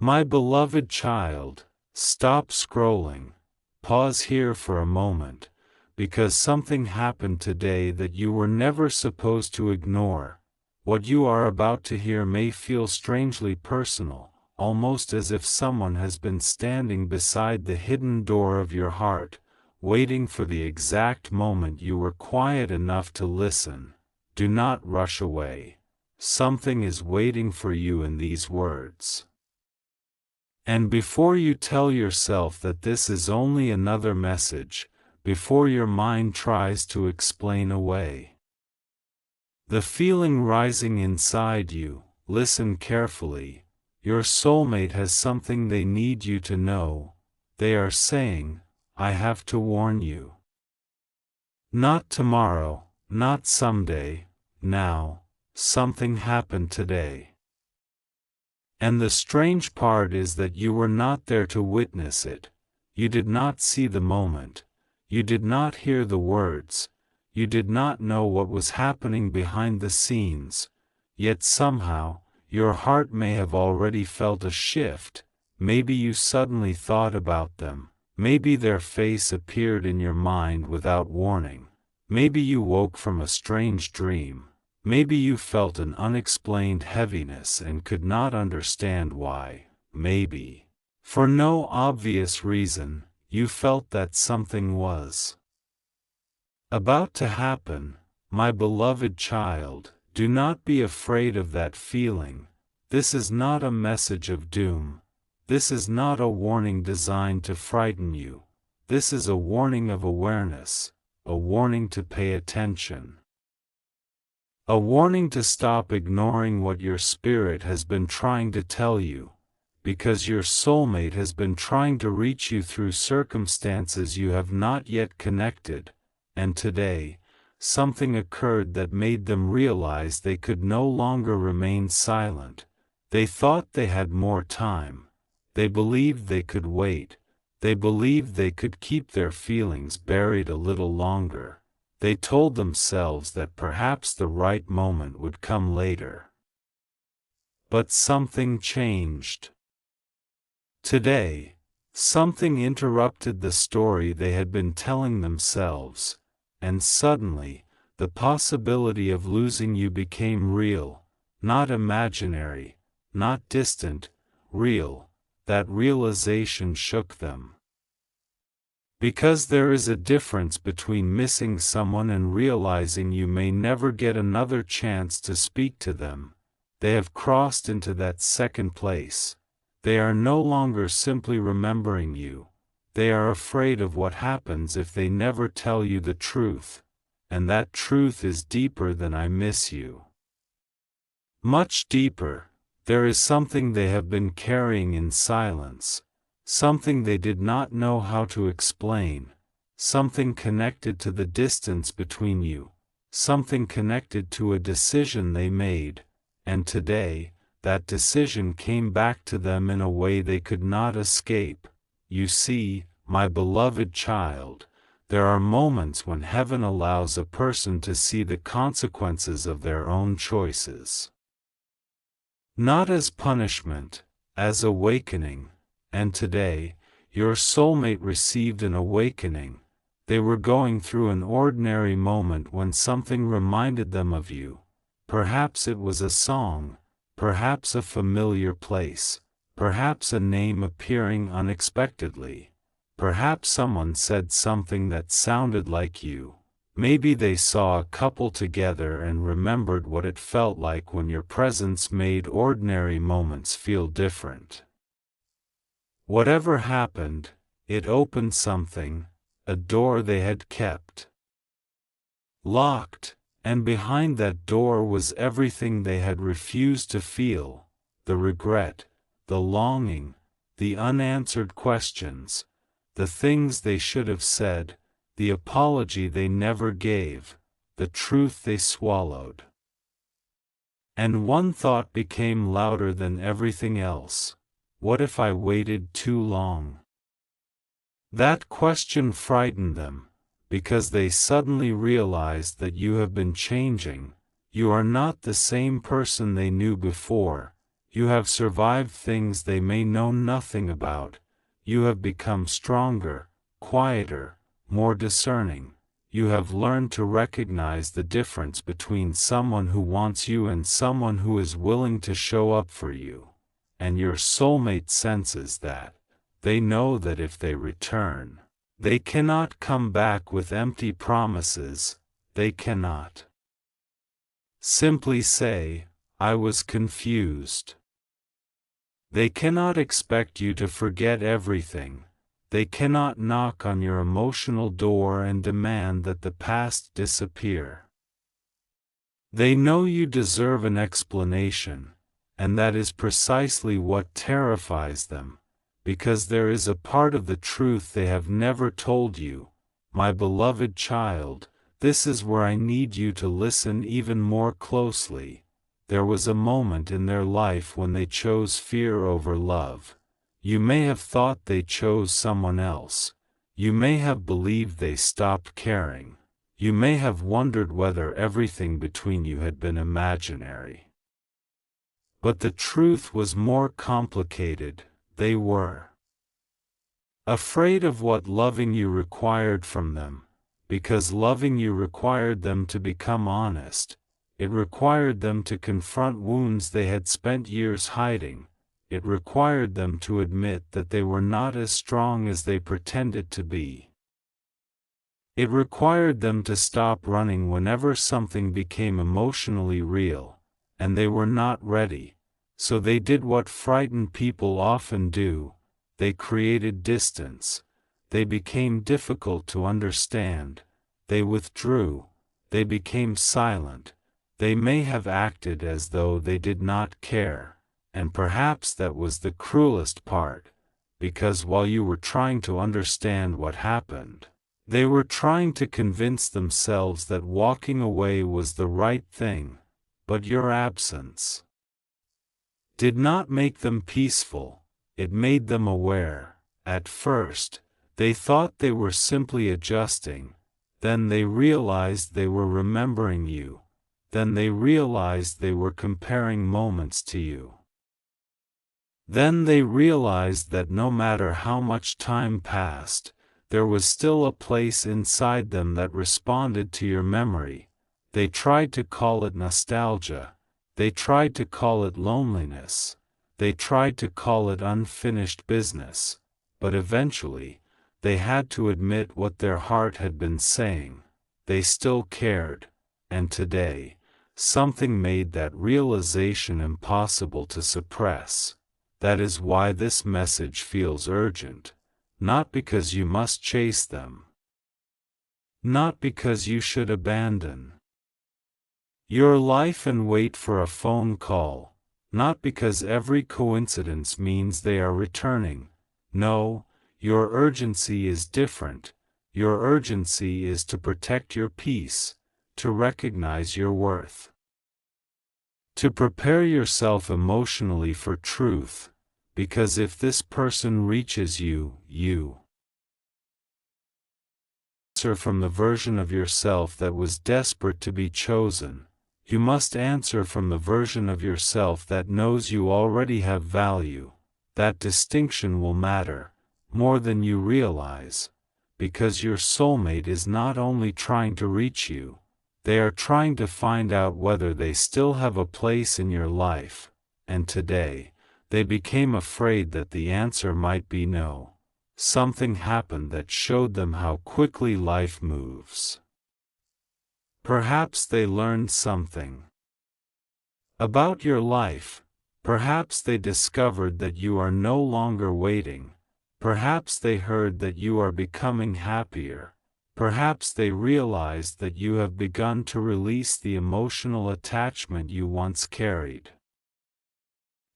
My beloved child, stop scrolling. Pause here for a moment, because something happened today that you were never supposed to ignore. What you are about to hear may feel strangely personal, almost as if someone has been standing beside the hidden door of your heart, waiting for the exact moment you were quiet enough to listen. Do not rush away. Something is waiting for you in these words. And before you tell yourself that this is only another message, before your mind tries to explain away the feeling rising inside you, listen carefully. Your soulmate has something they need you to know. They are saying, I have to warn you. Not tomorrow, not someday, now. Something happened today. And the strange part is that you were not there to witness it. You did not see the moment. You did not hear the words. You did not know what was happening behind the scenes. Yet somehow, your heart may have already felt a shift. Maybe you suddenly thought about them. Maybe their face appeared in your mind without warning. Maybe you woke from a strange dream. Maybe you felt an unexplained heaviness and could not understand why. Maybe, for no obvious reason, you felt that something was about to happen. My beloved child, do not be afraid of that feeling. This is not a message of doom. This is not a warning designed to frighten you. This is a warning of awareness, a warning to pay attention. A warning to stop ignoring what your spirit has been trying to tell you, because your soulmate has been trying to reach you through circumstances you have not yet connected, and today, something occurred that made them realize they could no longer remain silent. They thought they had more time. They believed they could wait. They believed they could keep their feelings buried a little longer. They told themselves that perhaps the right moment would come later. But something changed. Today, something interrupted the story they had been telling themselves, and suddenly, the possibility of losing you became real, not imaginary, not distant, real. That realization shook them. Because there is a difference between missing someone and realizing you may never get another chance to speak to them. They have crossed into that second place. They are no longer simply remembering you. They are afraid of what happens if they never tell you the truth. And that truth is deeper than I miss you. Much deeper. There is something they have been carrying in silence. Something they did not know how to explain, something connected to the distance between you, something connected to a decision they made, and today, that decision came back to them in a way they could not escape. You see, my beloved child, there are moments when heaven allows a person to see the consequences of their own choices. Not as punishment, as awakening. And today, your soulmate received an awakening. They were going through an ordinary moment when something reminded them of you. Perhaps it was a song, perhaps a familiar place, perhaps a name appearing unexpectedly. Perhaps someone said something that sounded like you. Maybe they saw a couple together and remembered what it felt like when your presence made ordinary moments feel different. Whatever happened, it opened something, a door they had kept locked, and behind that door was everything they had refused to feel, the regret, the longing, the unanswered questions, the things they should have said, the apology they never gave, the truth they swallowed. And one thought became louder than everything else. What if I waited too long? That question frightened them, because they suddenly realized that you have been changing. You are not the same person they knew before. You have survived things they may know nothing about. You have become stronger, quieter, more discerning. You have learned to recognize the difference between someone who wants you and someone who is willing to show up for you. And your soulmate senses that. They know that if they return, they cannot come back with empty promises. They cannot simply say, "I was confused." They cannot expect you to forget everything. They cannot knock on your emotional door and demand that the past disappear. They know you deserve an explanation, and that is precisely what terrifies them, because there is a part of the truth they have never told you. My beloved child, this is where I need you to listen even more closely. There was a moment in their life when they chose fear over love. You may have thought they chose someone else. You may have believed they stopped caring. You may have wondered whether everything between you had been imaginary. But the truth was more complicated. They were afraid of what loving you required from them, because loving you required them to become honest. It required them to confront wounds they had spent years hiding. It required them to admit that they were not as strong as they pretended to be. It required them to stop running whenever something became emotionally real, and they were not ready. So they did what frightened people often do. They created distance. They became difficult to understand. They withdrew. They became silent. They may have acted as though they did not care, and perhaps that was the cruelest part, because while you were trying to understand what happened, they were trying to convince themselves that walking away was the right thing. But your absence did not make them peaceful. It made them aware. At first, they thought they were simply adjusting. Then they realized they were remembering you. Then they realized they were comparing moments to you. Then they realized that no matter how much time passed, there was still a place inside them that responded to your memory. They tried to call it nostalgia. They tried to call it loneliness. They tried to call it unfinished business. But eventually, they had to admit what their heart had been saying. They still cared. And today, something made that realization impossible to suppress. That is why this message feels urgent. Not because you must chase them. Not because you should abandon your life and wait for a phone call. Not because every coincidence means they are returning. No, your urgency is different. Your urgency is to protect your peace, to recognize your worth, to prepare yourself emotionally for truth, because if this person reaches you, you answer from the version of yourself that was desperate to be chosen. You must answer from the version of yourself that knows you already have value. That distinction will matter, more than you realize, because your soulmate is not only trying to reach you, they are trying to find out whether they still have a place in your life, and today, they became afraid that the answer might be no. Something happened that showed them how quickly life moves. Perhaps they learned something about your life. Perhaps they discovered that you are no longer waiting. Perhaps they heard that you are becoming happier. Perhaps they realized that you have begun to release the emotional attachment you once carried.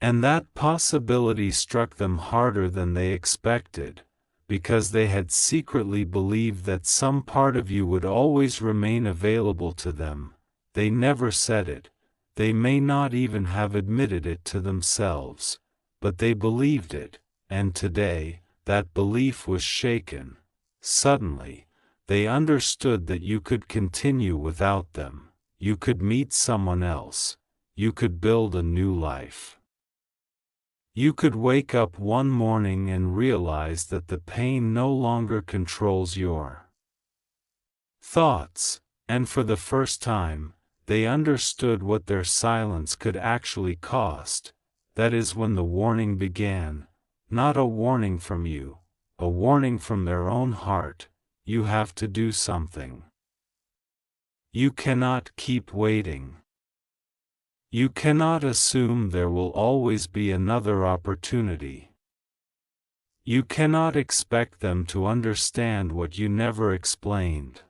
And that possibility struck them harder than they expected, because they had secretly believed that some part of you would always remain available to them. They never said it. They may not even have admitted it to themselves, but they believed it, and today, that belief was shaken. Suddenly, they understood that you could continue without them. You could meet someone else. You could build a new life. You could wake up one morning and realize that the pain no longer controls your thoughts, and for the first time, they understood what their silence could actually cost. That is when the warning began, not a warning from you, a warning from their own heart. You have to do something. You cannot keep waiting. You cannot assume there will always be another opportunity. You cannot expect them to understand what you never explained.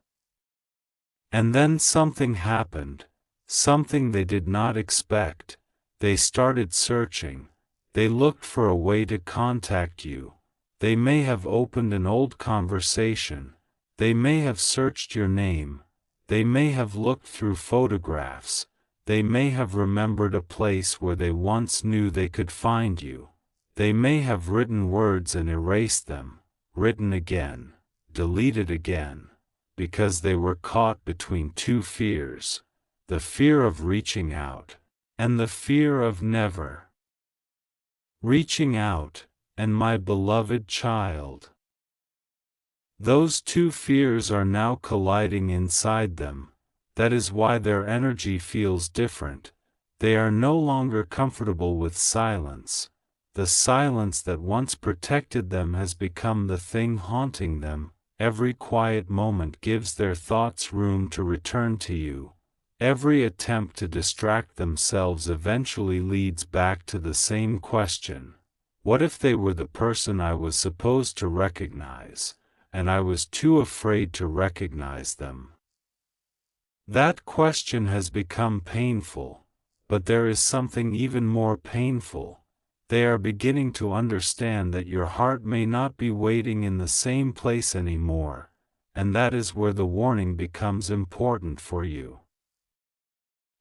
And then something happened, something they did not expect. They started searching. They looked for a way to contact you. They may have opened an old conversation. They may have searched your name. They may have looked through photographs. They may have remembered a place where they once knew they could find you. They may have written words and erased them, written again, deleted again, because they were caught between two fears, the fear of reaching out, and the fear of never reaching out. And my beloved child, those two fears are now colliding inside them. That is why their energy feels different. They are no longer comfortable with silence. The silence that once protected them has become the thing haunting them. Every quiet moment gives their thoughts room to return to you. Every attempt to distract themselves eventually leads back to the same question. What if they were the person I was supposed to recognize, and I was too afraid to recognize them? That question has become painful, but there is something even more painful. They are beginning to understand that your heart may not be waiting in the same place anymore, and that is where the warning becomes important for you.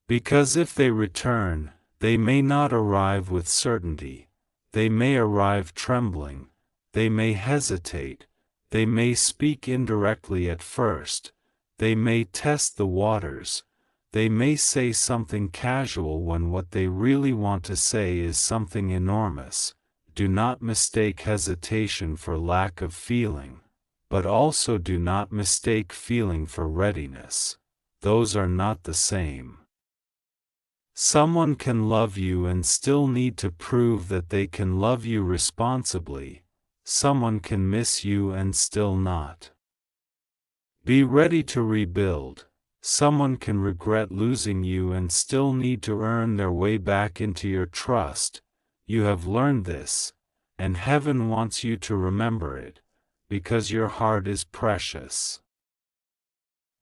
Because if they return, they may not arrive with certainty. They may arrive trembling. They may hesitate. They may speak indirectly at first. They may test the waters. They may say something casual when what they really want to say is something enormous. Do not mistake hesitation for lack of feeling, but also do not mistake feeling for readiness. Those are not the same. Someone can love you and still need to prove that they can love you responsibly. Someone can miss you and still not be ready to rebuild. Someone can regret losing you and still need to earn their way back into your trust. You have learned this, and heaven wants you to remember it, because your heart is precious.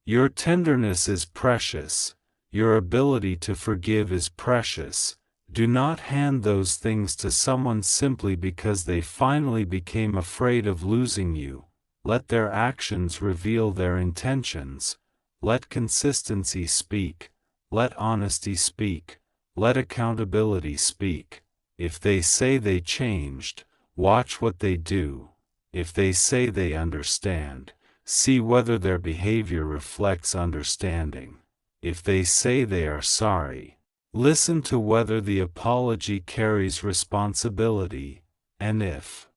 Your tenderness is precious. Your ability to forgive is precious. Do not hand those things to someone simply because they finally became afraid of losing you. Let their actions reveal their intentions. Let consistency speak. Let honesty speak. Let accountability speak. If they say they changed, watch what they do. If they say they understand, see whether their behavior reflects understanding. If they say they are sorry, listen to whether the apology carries responsibility. And if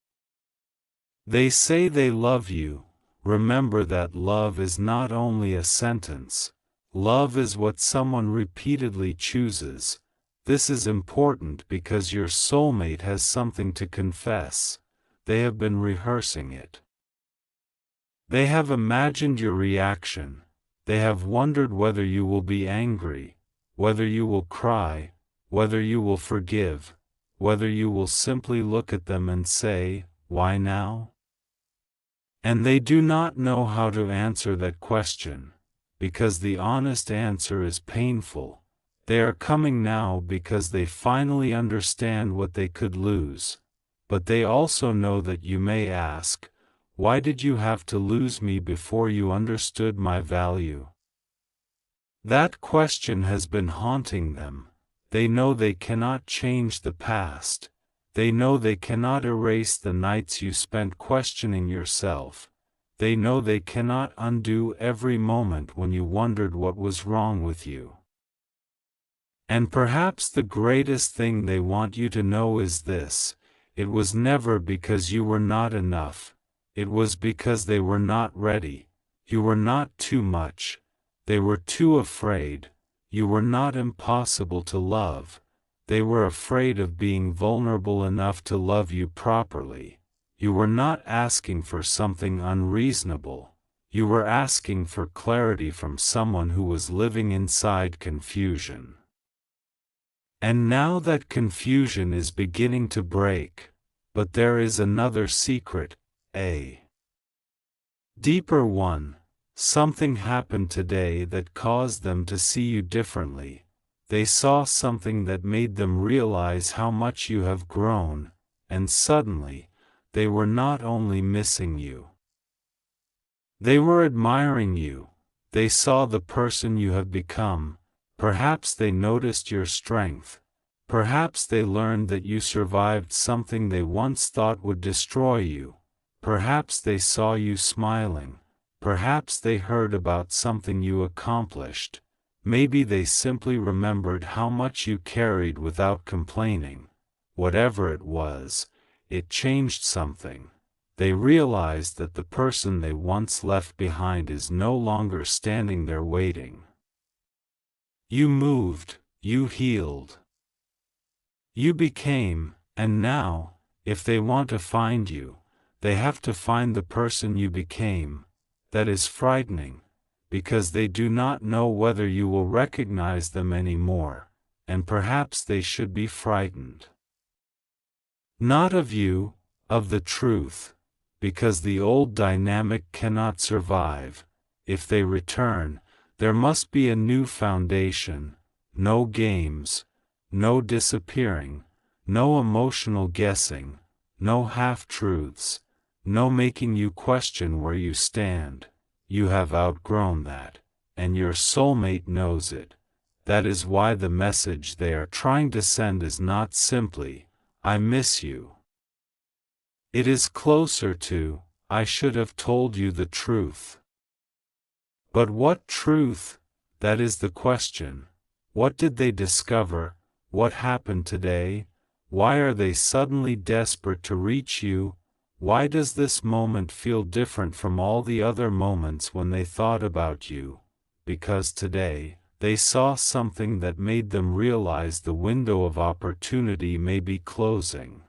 they say they love you, remember that love is not only a sentence. Love is what someone repeatedly chooses. This is important because your soulmate has something to confess. They have been rehearsing it. They have imagined your reaction. They have wondered whether you will be angry, whether you will cry, whether you will forgive, whether you will simply look at them and say, "Why now?" And they do not know how to answer that question, because the honest answer is painful. They are coming now because they finally understand what they could lose. But they also know that you may ask, "Why did you have to lose me before you understood my value?" That question has been haunting them. They know they cannot change the past. They know they cannot erase the nights you spent questioning yourself. They know they cannot undo every moment when you wondered what was wrong with you. And perhaps the greatest thing they want you to know is this: It was never because you were not enough. It was because they were not ready. You were not too much. They were too afraid. You were not impossible to love. They were afraid of being vulnerable enough to love you properly. You were not asking for something unreasonable. You were asking for clarity from someone who was living inside confusion. And now that confusion is beginning to break, but there is another secret, a deeper one. Something happened today that caused them to see you differently. They saw something that made them realize how much you have grown, and suddenly, they were not only missing you. They were admiring you. They saw the person you have become. Perhaps they noticed your strength. Perhaps they learned that you survived something they once thought would destroy you. Perhaps they saw you smiling. Perhaps they heard about something you accomplished. Maybe they simply remembered how much you carried without complaining. Whatever it was, it changed something. They realized that the person they once left behind is no longer standing there waiting. You moved, you healed. You became, and now, if they want to find you, they have to find the person you became. That is frightening, because they do not know whether you will recognize them anymore, and perhaps they should be frightened. Not of you, of the truth, because the old dynamic cannot survive. If they return, there must be a new foundation, no games, no disappearing, no emotional guessing, no half-truths, no making you question where you stand. You have outgrown that, and your soulmate knows it. That is why the message they are trying to send is not simply, "I miss you." It is closer to, "I should have told you the truth." But what truth? That is the question. What did they discover? What happened today? Why are they suddenly desperate to reach you? Why does this moment feel different from all the other moments when they thought about you? Because today, they saw something that made them realize the window of opportunity may be closing.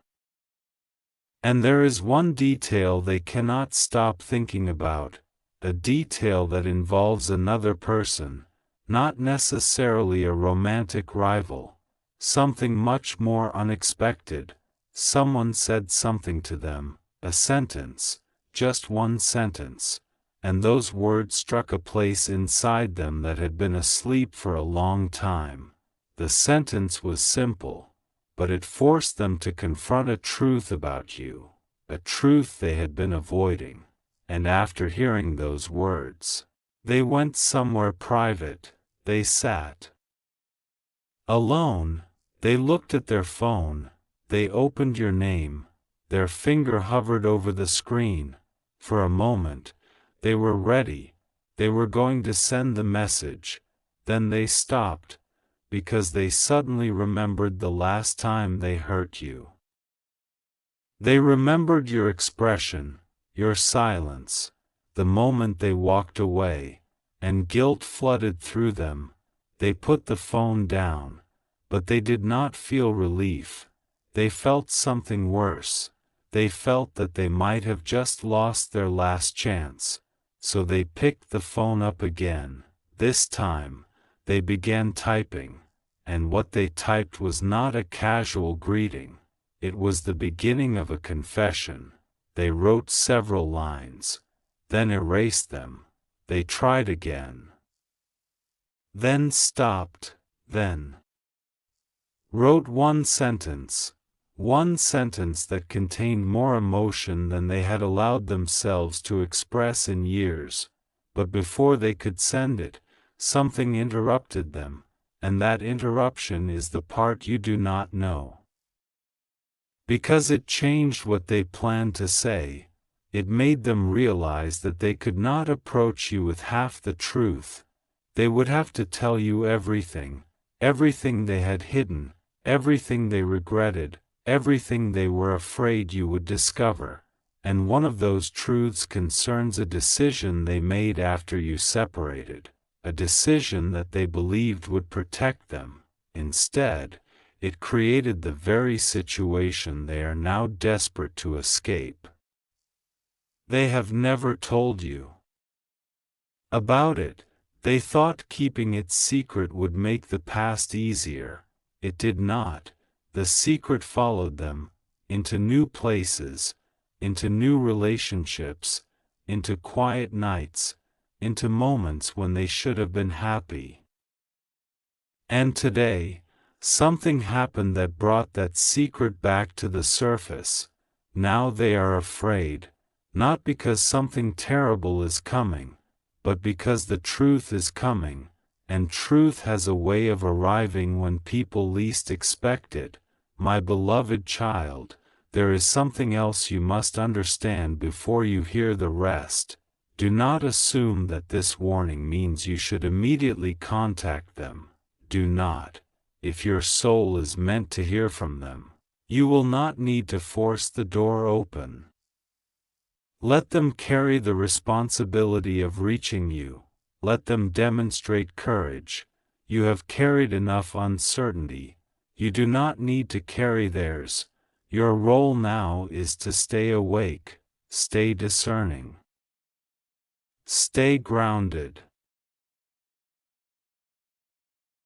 And there is one detail they cannot stop thinking about, a detail that involves another person, not necessarily a romantic rival, something much more unexpected. Someone said something to them, a sentence, just one sentence, and those words struck a place inside them that had been asleep for a long time. The sentence was simple, but it forced them to confront a truth about you, a truth they had been avoiding. And after hearing those words, they went somewhere private. They sat alone. They looked at their phone. They opened your name. Their finger hovered over the screen. For a moment, they were ready. They were going to send the message. Then they stopped, because they suddenly remembered the last time they hurt you. They remembered your expression, your silence, the moment they walked away, and guilt flooded through them. They put the phone down, but they did not feel relief. They felt something worse. They felt that they might have just lost their last chance. So they picked the phone up again. This time, they began typing, and what they typed was not a casual greeting. It was the beginning of a confession. They wrote several lines, then erased them. They tried again, then stopped, then wrote one sentence that contained more emotion than they had allowed themselves to express in years. But before they could send it, something interrupted them, and that interruption is the part you do not know. Because it changed what they planned to say. It made them realize that they could not approach you with half the truth. They would have to tell you everything, everything they had hidden, everything they regretted, everything they were afraid you would discover, and one of those truths concerns a decision they made after you separated, a decision that they believed would protect them. Instead, it created the very situation they are now desperate to escape. They have never told you about it. They thought keeping it secret would make the past easier. It did not. The secret followed them, into new places, into new relationships, into quiet nights, into moments when they should have been happy. And today, something happened that brought that secret back to the surface. Now they are afraid, not because something terrible is coming, but because the truth is coming, and truth has a way of arriving when people least expect it. My beloved child, there is something else you must understand before you hear the rest. Do not assume that this warning means you should immediately contact them. Do not. If your soul is meant to hear from them, you will not need to force the door open. Let them carry the responsibility of reaching you. Let them demonstrate courage. You have carried enough uncertainty. You do not need to carry theirs. Your role now is to stay awake, stay discerning, stay grounded.